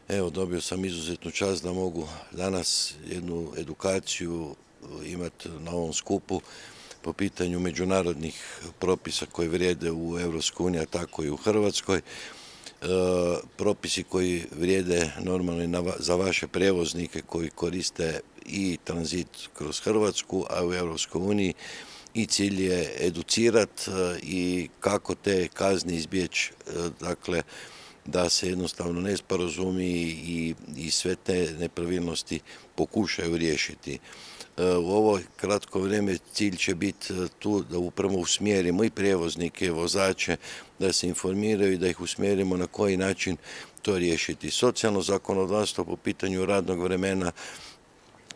Evo, dobio sam izuzetnu čast da mogu danas jednu edukaciju imati na ovom skupu po pitanju međunarodnih propisa koji vrijede u EU, a tako i u Hrvatskoj. Propisi koji vrijede normalno za vaše prijevoznike koji koriste i tranzit kroz Hrvatsku, a u EU, i cilj je educirati i kako te kazne izbjeći, dakle, da se jednostavno nesporazumi i sve te nepravilnosti pokušaju riješiti. U ovo kratko vrijeme cilj će biti tu da upravo usmjerimo i prijevoznike i vozače, da se informiraju i da ih usmjerimo na koji način to riješiti. Socijalno zakonodavstvo po pitanju radnog vremena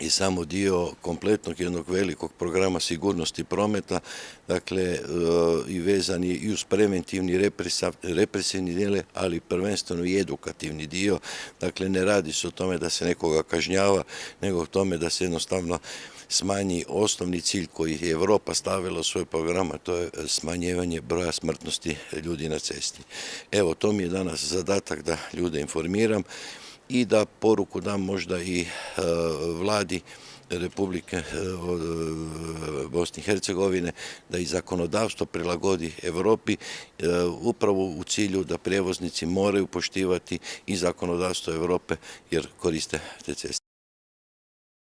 i samo dio kompletnog jednog velikog programa sigurnosti prometa, dakle i vezan je i uz preventivni represivni dio, ali prvenstveno i edukativni dio. Dakle, ne radi se o tome da se nekoga kažnjava, nego o tome da se jednostavno smanji osnovni cilj koji je Europa stavila u svoj program, a to je smanjivanje broja smrtnosti ljudi na cesti. Evo, to mi je danas zadatak da ljude informiram i da poruku dam možda i vladi Republike Bosne i Hercegovine da i zakonodavstvo prilagodi Europi upravo u cilju da prijevoznici moraju poštivati i zakonodavstvo Europe jer koriste te ceste.